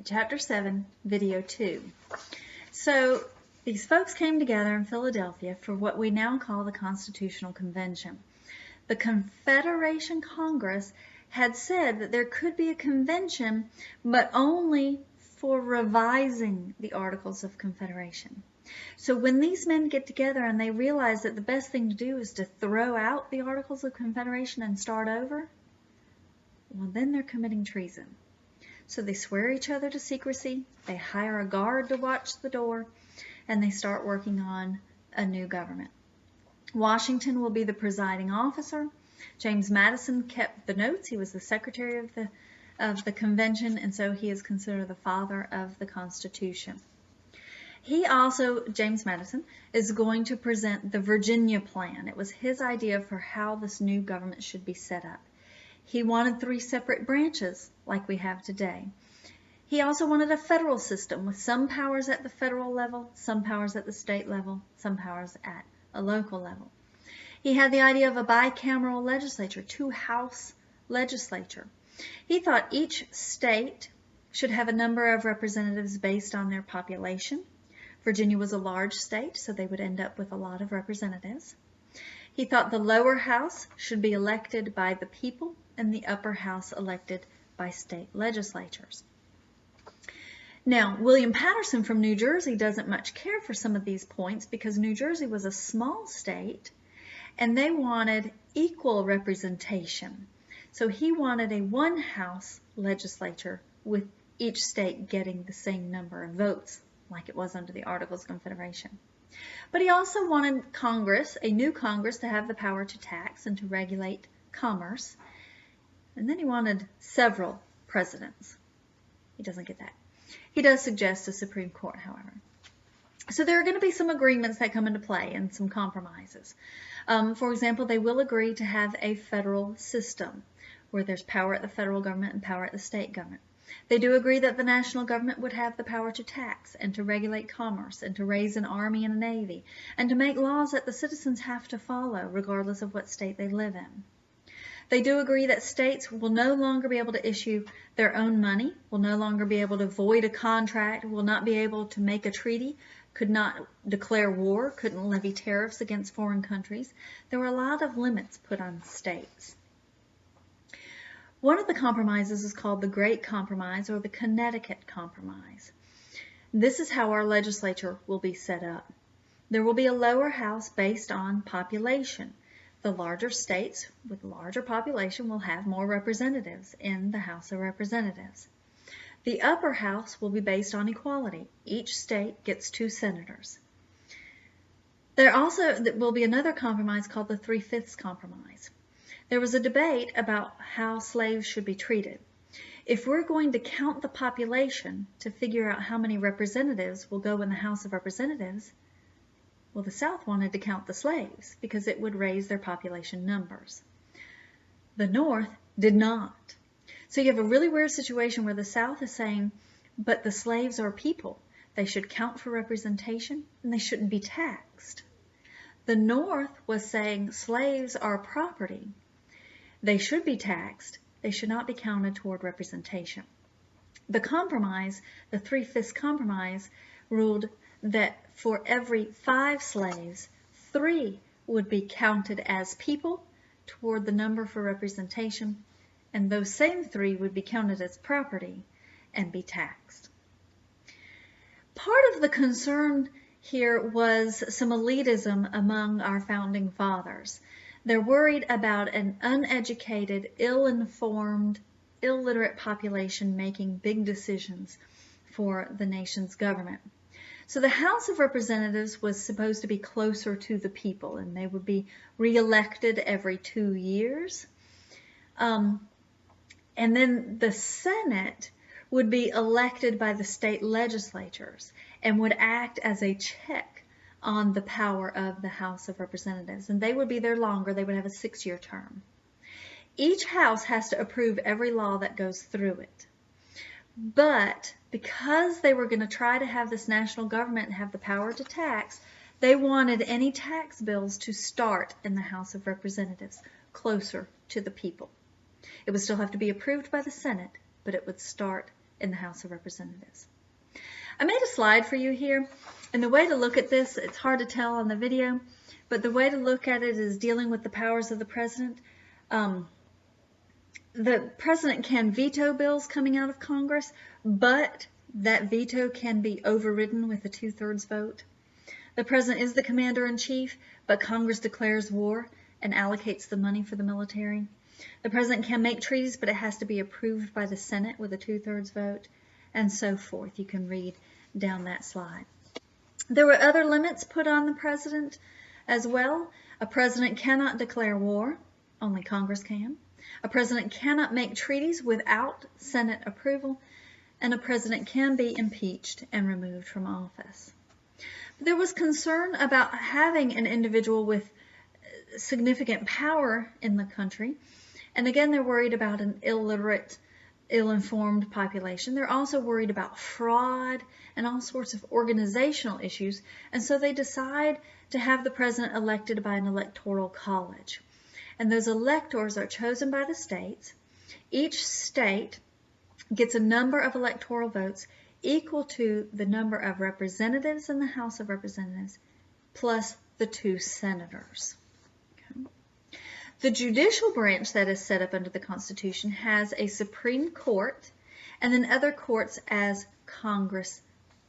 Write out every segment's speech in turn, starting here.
Chapter 7, Video 2. So these folks came together in Philadelphia for what we now call the Constitutional Convention. The Confederation Congress had said that there could be a convention, but only for revising the Articles of Confederation. So when these men get together and they realize that the best thing to do is to throw out the Articles of Confederation and start over, well, then they're committing treason. So they swear each other to secrecy, they hire a guard to watch the door, and they start working on a new government. Washington will be the presiding officer. James Madison kept the notes. He was the secretary of the convention, and so he is considered the father of the Constitution. He also, James Madison, is going to present the Virginia Plan. It was his idea for how this new government should be set up. He wanted 3 separate branches like we have today. He also wanted a federal system with some powers at the federal level, some powers at the state level, some powers at a local level. He had the idea of a bicameral legislature, 2-house legislature. He thought each state should have a number of representatives based on their population. Virginia was a large state, so they would end up with a lot of representatives. He thought the lower house should be elected by the people and the upper house elected by state legislatures. Now, William Patterson from New Jersey doesn't much care for some of these points because New Jersey was a small state and they wanted equal representation. So he wanted a 1-house legislature with each state getting the same number of votes like it was under the Articles of Confederation. But he also wanted Congress, a new Congress, to have the power to tax and to regulate commerce. And then he wanted several presidents. He doesn't get that. He does suggest a Supreme Court, however. So there are going to be some agreements that come into play and some compromises. For example, they will agree to have a federal system where there's power at the federal government and power at the state government. They do agree that the national government would have the power to tax and to regulate commerce and to raise an army and a navy and to make laws that the citizens have to follow regardless of what state they live in. They do agree that states will no longer be able to issue their own money, will no longer be able to void a contract, will not be able to make a treaty, could not declare war, couldn't levy tariffs against foreign countries. There were a lot of limits put on states. One of the compromises is called the Great Compromise or the Connecticut Compromise. This is how our legislature will be set up. There will be a lower house based on population. The larger states with larger population will have more representatives in the House of Representatives. The upper house will be based on equality. Each state gets 2 senators. There also will be another compromise called the 3/5 Compromise. There was a debate about how slaves should be treated. If we're going to count the population to figure out how many representatives will go in the House of Representatives, well, the South wanted to count the slaves because it would raise their population numbers. The North did not. So you have a really weird situation where the South is saying, but the slaves are people. They should count for representation and they shouldn't be taxed. The North was saying slaves are property. They should be taxed. They should not be counted toward representation. The compromise, the 3/5 Compromise, ruled that for every 5 slaves, 3 would be counted as people toward the number for representation, and those same 3 would be counted as property and be taxed. Part of the concern here was some elitism among our founding fathers. They're worried about an uneducated, ill-informed, illiterate population making big decisions for the nation's government. So the House of Representatives was supposed to be closer to the people, and they would be re-elected every 2 years. And then the Senate would be elected by the state legislatures and would act as a check on the power of the House of Representatives. And they would be there longer. They would have a 6-year term. Each house has to approve every law that goes through it. But because they were going to try to have this national government and have the power to tax, they wanted any tax bills to start in the House of Representatives, closer to the people. It would still have to be approved by the Senate, but it would start in the House of Representatives. I made a slide for you here, and the way to look at this, it's hard to tell on the video, but the way to look at it is dealing with the powers of the president. The president can veto bills coming out of Congress, but that veto can be overridden with a 2/3 vote. The president is the commander-in-chief, but Congress declares war and allocates the money for the military. The president can make treaties, but it has to be approved by the Senate with a 2/3 vote, and so forth. You can read down that slide. There were other limits put on the president as well. A president cannot declare war, only Congress can. A president cannot make treaties without Senate approval, and a president can be impeached and removed from office. There was concern about having an individual with significant power in the country, and again they're worried about an illiterate, ill-informed population. They're also worried about fraud and all sorts of organizational issues, and so they decide to have the president elected by an electoral college. And those electors are chosen by the states. Each state gets a number of electoral votes equal to the number of representatives in the House of Representatives plus the 2 senators. Okay. The judicial branch that is set up under the Constitution has a Supreme Court and then other courts as Congress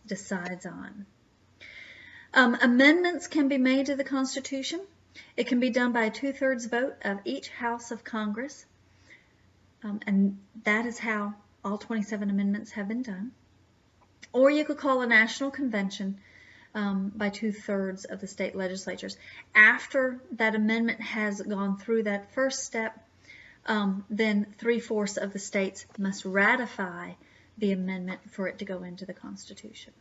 decides on. Amendments can be made to the Constitution. It can be done by a 2/3 vote of each House of Congress, and that is how all 27 amendments have been done. Or you could call a national convention by 2/3 of the state legislatures. After that amendment has gone through that first step, then 3/4 of the states must ratify the amendment for it to go into the Constitution.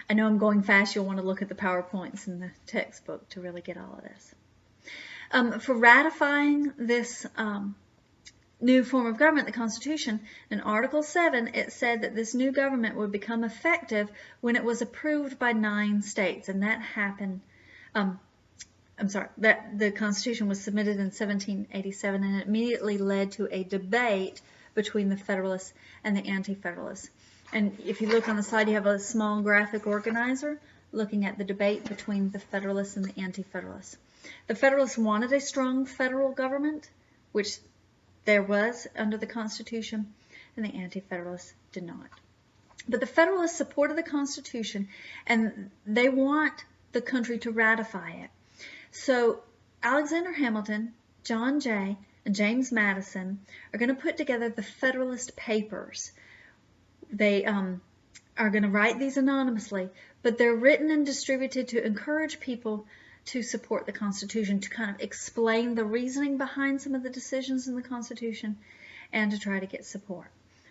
I know I'm going fast. You'll want to look at the PowerPoints in the textbook to really get all of this. For ratifying this new form of government, the Constitution, in Article 7, it said that this new government would become effective when it was approved by 9 states, and that happened, that the Constitution was submitted in 1787, and it immediately led to a debate between the Federalists and the Anti-Federalists. And if you look on the side, you have a small graphic organizer looking at the debate between the Federalists and the Anti-Federalists. The Federalists wanted a strong federal government, which there was under the Constitution, and the Anti-Federalists did not. But the Federalists supported the Constitution, and they want the country to ratify it. So Alexander Hamilton, John Jay, and James Madison are going to put together the Federalist Papers. They are going to write these anonymously, but they're written and distributed to encourage people to support the Constitution, to kind of explain the reasoning behind some of the decisions in the Constitution, and to try to get support.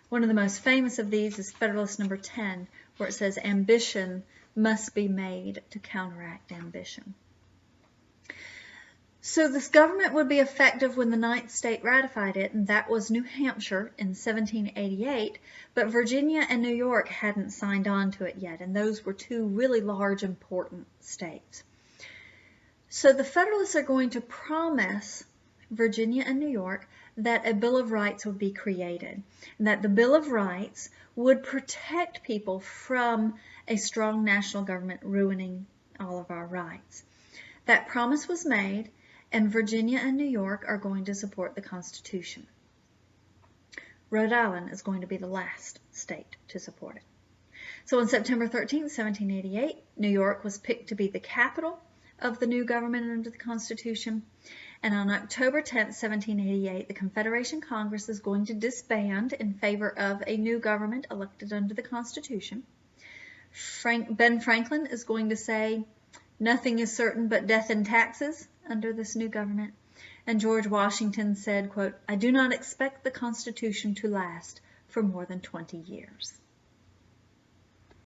One of the most famous of these is Federalist number 10, where it says, "Ambition must be made to counteract ambition." So this government would be effective when the 9th state ratified it, and that was New Hampshire in 1788, but Virginia and New York hadn't signed on to it yet, and those were 2 really large, important states. So the Federalists are going to promise Virginia and New York that a Bill of Rights would be created, and that the Bill of Rights would protect people from a strong national government ruining all of our rights. That promise was made, and Virginia and New York are going to support the Constitution. Rhode Island is going to be the last state to support it. So on September 13, 1788, New York was picked to be the capital of the new government under the Constitution. And on October 10, 1788, the Confederation Congress is going to disband in favor of a new government elected under the Constitution. Ben Franklin is going to say, "Nothing is certain but death and taxes" under this new government. And George Washington said, quote, "I do not expect the Constitution to last for more than 20 years."